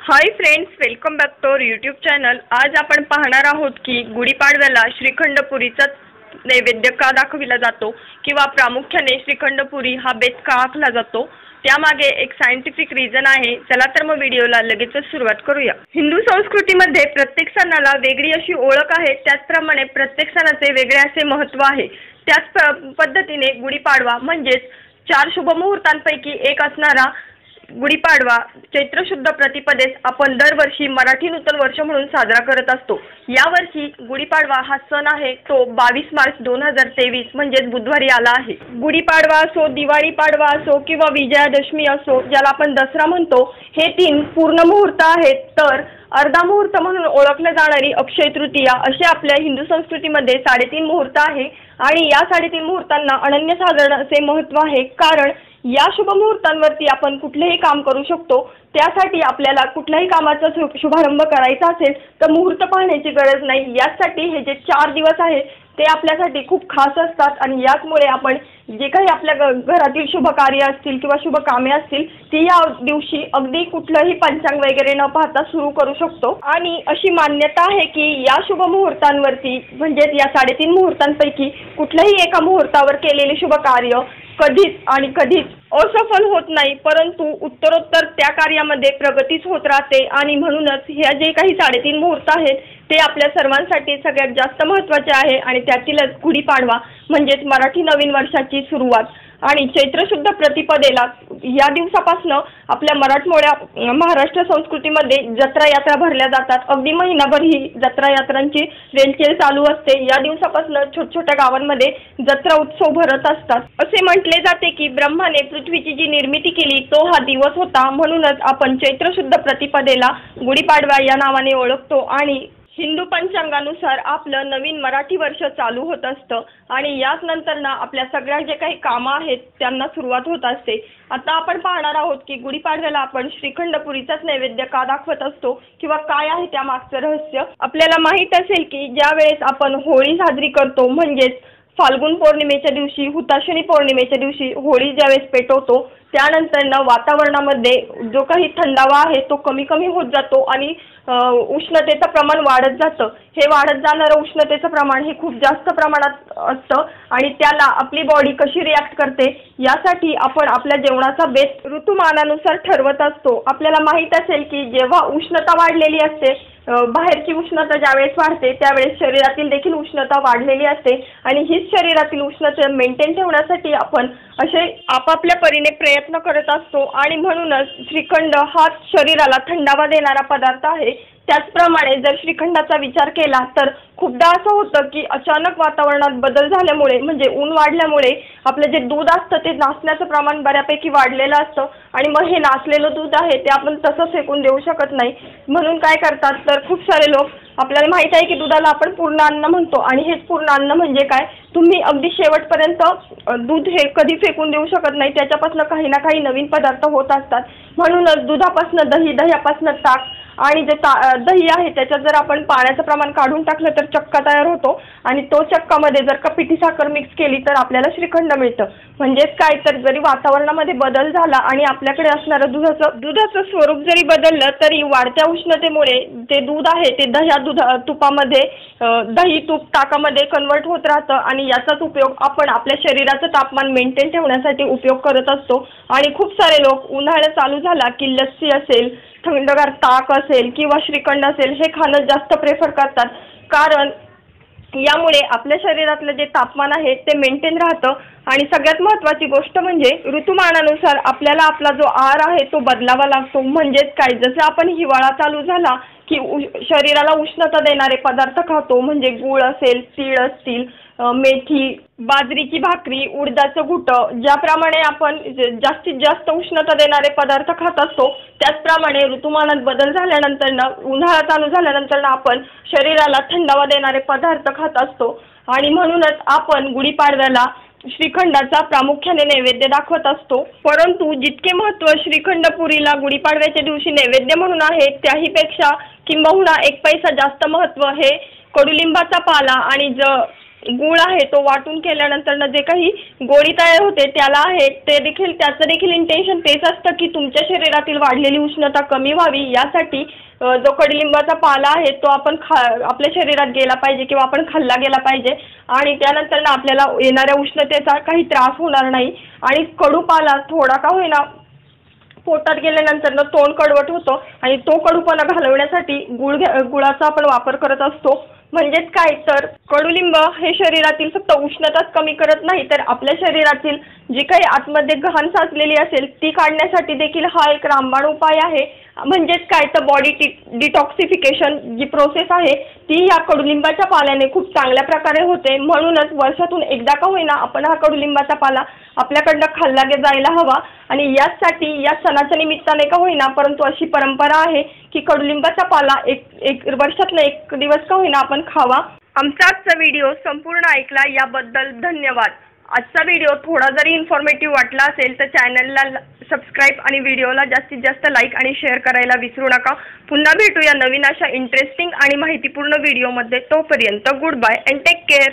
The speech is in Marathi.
High friends, welcome back to our YouTube channel. आज आपण पाहणार आहोत की गुढीपाडव्याला श्रीखंडपुरीचा नैवेद्य का दाखविला जातो किंवा प्रामुख्याने श्रीखंडपुरी हा बेत का आखला जातो, त्यामागे एक सायंटिफिक रिझन आहे। चला तर मग व्हिडिओला लगेचच सुरुवात करूया। हिंदू संस्कृतीमध्ये प्रत्येक सणाला वेगळी अशी ओळख आहे, त्याचप्रमाणे प्रत्येक सणाचे वेगळे असे महत्त्व आहे। त्याच पद्धतीने गुढीपाडवा म्हणजेच 4 शुभ मुहूर्तांपैकी एक असणारा गुढीपाडवा चैत्र शुद्ध प्रतिपदेस आपण दरवर्षी मराठी नूतन वर्ष म्हणून साजरा करत असतो। यावर्षी गुढीपाडवा हा सण आहे तो 22 मार्च 2023 म्हणजेच बुधवारी आला आहे। गुढीपाडवा असो, दिवाळी पाडवा असो किंवा विजयादशमी असो, ज्याला आपण दसरा म्हणतो, हे 3 पूर्ण मुहूर्त आहेत। तर अर्धा मुहूर्त म्हणून ओळखले जाणारी अक्षय तृतीया असे आपल्या हिंदू संस्कृतीमध्ये 3.5 मुहूर्त आहे आणि या 3.5 मुहूर्तांना अनन्यसाधारण असे महत्त्व आहे, कारण या शुभ मुहूर्तांवरती आपण कुठलेही काम करू शकतो। त्यासाठी आपल्याला कुठल्याही कामाचा शुभारंभ करायचा असेल तर मुहूर्त पाहण्याची गरज नाही। यासाठी हे जे 4 दिवस आहेत ते आपल्यासाठी खूप खास असतात आणि याचमुळे आपण जे काही आपल्या घरातील शुभ कार्य असतील किंवा शुभ कामे असतील ती या दिवशी अगदी कुठलंही पंचांग वगैरे न पाहता सुरू करू शकतो। आणि अशी मान्यता आहे की या शुभ मुहूर्तांवरती म्हणजेच या 3.5 मुहूर्तांपैकी कुठल्याही एका मुहूर्तावर केलेले शुभ कार्य कधीच असफल होत नाही, परंतु उत्तरोत्तर त्या कार्यामध्ये प्रगतीच होत राहते। आणि म्हणूनच ह्या जे काही 3.5 मुहूर्त आहेत ते आपल्या सर्वांसाठी सगळ्यात जास्त महत्त्वाचे आहे आणि त्यातीलच गुढीपाडवा म्हणजेच मराठी नवीन वर्षाची सुरुवात आणि चैत्र शुद्ध प्रतिपदेला या दिवसापासून आपल्या मराठमोळ्या महाराष्ट्र संस्कृतीमध्ये जत्रा यात्रा भरल्या जातात। अगदी महिनाभर ही जत्रा यात्रांची रेलचेल चालू असते। या दिवसापासून छोट्या गावांमध्ये जत्रा उत्सव भरत असतात। असे म्हटले जाते की ब्रह्माने पृथ्वीची जी निर्मिती केली तो हा दिवस होता, म्हणूनच आपण चैत्र शुद्ध प्रतिपदेला गुढीपाडवा या नावाने ओळखतो आणि हिंदू पंचांगानुसार आपलं नवीन मराठी वर्ष चालू होत असतं आणि याच नंतर आपल्या सगळ्या जे काही कामं आहेत त्यांना सुरुवात होत असते। आता आपण पाहणार आहोत की गुढीपाडव्याला आपण श्रीखंडपुरीचाच नैवेद्य का दाखवत असतो किंवा काय आहे त्या मागचं रहस्य। आपल्याला माहीत असेल की ज्या वेळेस आपण होळी साजरी करतो म्हणजेच फाल्गुन पौर्णिमेच्या दिवशी, हुताशनी पौर्णिमेच्या दिवशी होळी ज्यावेळेस पेटवतो त्यानंतर वातावरणामध्ये जो काही थंडावा आहे तो कमी होत जातो आणि उष्णतेचं प्रमाण वाढत जातं। हे वाढत जाणारं उष्णतेचं प्रमाण हे खूप जास्त प्रमाणात असतं आणि त्याला आपली बॉडी कशी रिॲक्ट करते यासाठी आपण आपल्या जेवणाचा बेत ऋतुमानानुसार ठरवत असतो। आपल्याला माहीत असेल की जेव्हा उष्णता वाढलेली असते, बाहेरची उष्णता ज्यावेळेस वाढते त्यावेळेस शरीरातील देखील उष्णता वाढलेली असते आणि हीच शरीरातील उष्णता मेंटेन ठेवण्यासाठी आपण असे आपापल्या परीने प्रयत्न करत असतो आणि म्हणूनच श्रीखंड हा शरीराला थंडावा देणारा पदार्थ आहे। त्याचप्रमाणे जर श्रीखंडाचा विचार केला तर खूपदा असं होतं की अचानक वातावरणात बदल झाल्यामुळे म्हणजे ऊन वाढल्यामुळे आपलं जे दूध असतं ते नासण्याचं प्रमाण बऱ्यापैकी वाढलेलं असतं आणि मग हे नासलेलं दूध आहे ते आपण तसं फेकून देऊ शकत नाही। म्हणून काय करतात तर खूप सारे लोक, आपल्याला माहित आहे की दुधाला आपण पूर्ण अन्न म्हणतो आणि हेच पूर्ण अन्न म्हणजे काय, तुम्ही अगदी शेवटपर्यंत दूध हे कधी फेकून देऊ शकत नाही, त्याच्यापासून काही ना काही नवीन पदार्थ होत असतात। म्हणूनच दुधापासून दही, दह्यापासून ताक आणि जे दही आहे त्याच्यात जर आपण पाण्याचं प्रमाण काढून टाकलं तर चक्का तयार होतो आणि तो चक्कामध्ये जर का पिठी साखर मिक्स केली तर आपल्याला श्रीखंड मिळतं। म्हणजेच काय तर जरी वातावरणामध्ये बदल झाला आणि आपल्याकडे असणारं दुधाचं स्वरूप जरी बदललं तरी वाढत्या उष्णतेमुळे ते दूध आहे ते तुपामध्ये दही, तूप, ताकामध्ये कन्वर्ट होत राहतं आणि याचाच उपयोग आपण आपल्या शरीराचं तापमान मेंटेन ठेवण्यासाठी उपयोग करत असतो। आणि खूप सारे लोक उन्हाळा चालू झाला की लस्सी असेल, थंडगार ताक असेल किंवा श्रीखंड असेल हे खाणं जास्त प्रेफर करतात, कारण यामुळे आपल्या शरीरातलं जे तापमान आहे ते मेंटेन राहतं। आणि सगळ्यात महत्त्वाची गोष्ट म्हणजे ऋतुमानानुसार आपल्याला आपला जो आहार आहे तो बदलावा लागतो। म्हणजेच काय, जसं आपण हिवाळा चालू झाला की शरीराला उष्णता देणारे पदार्थ खातो, म्हणजे गूळ असेल, तीळ असतील, मेथी, बाजरीची भाकरी, उडदाचं घुटं, ज्याप्रमाणे आपण जास्तीत जास्त उष्णता देणारे पदार्थ खात असतो त्याचप्रमाणे ऋतुमानात बदल झाल्यानंतर उन्हाळा चालू झाल्यानंतर आपण शरीराला थंडावा देणारे पदार्थ खात असतो आणि म्हणूनच आपण गुढीपाडव्याला श्रीखंडाचा प्रामुख्याने नैवेद्य दाखवत असतो। परंतु जितके महत्त्व श्रीखंडपुरीला गुढीपाडव्याच्या दिवशी नैवेद्य म्हणून आहे त्याहीपेक्षा किंबहुना 1 पैसा जास्त महत्त्व हे कडुलिंबाचा पाला आणि गूळ आहे तो वाटून केल्यानंतर जे काही गोळी तयार होते त्याला आहे त्याचं देखील इंटेन्शन तेच असतं की तुमच्या शरीरातील वाढलेली उष्णता कमी व्हावी, यासाठी जो कडुलिंबाचा पाला आहे तो आपण आपल्या शरीरात गेला पाहिजे किंवा आपण खाल्ला गेला पाहिजे आणि त्यानंतर आपल्याला येणाऱ्या उष्णतेचा काही त्रास होणार नाही. आणि कडू पाला थोडा का होईना पोटात गेल्यानंतर तोंड कडवट होतो आणि तो कडूपणा घालवण्यासाठी गुळाचा आपण वापर करत असतो. म्हणजेच काय तर कडुलिंब हे शरीरातील फक्त उष्णताच कमी करत नाही तर आपल्या शरीरातील जी काही आतमध्ये घाण साचलेली असेल ती काढण्यासाठी देखील हा एक रामबाण उपाय आहे. म्हणजेच काय तर बॉडी डिटॉक्सिफिकेशन जी प्रोसेस आहे ती या कडुलिंबाच्या पाल्याने खूप चांगल्या प्रकारे होते. म्हणूनच वर्षातून एकदा का होईना आपण हा कडुलिंबाचा पाला आपल्याकडनं खाल्ला जायला हवा आणि याचसाठी या सणाच्या निमित्ताने का होईना परंतु अशी परंपरा आहे की कडुलिंबाचा पाला एक वर्षातनं एक दिवस का होईना आपण खावा. आमचा आजचा व्हिडिओ संपूर्ण ऐकला याबद्दल धन्यवाद. आजचा व्हिडिओ थोडा जरी इन्फॉर्मेटिव्ह वाटला असेल तर चॅनलला सबस्क्राईब आणि व्हिडिओला जास्तीत जास्त लाईक आणि शेअर करायला विसरू नका. पुन्हा भेटूया नवीन अशा इंटरेस्टिंग आणि माहितीपूर्ण व्हिडिओमध्ये. तोपर्यंत good bye and take care.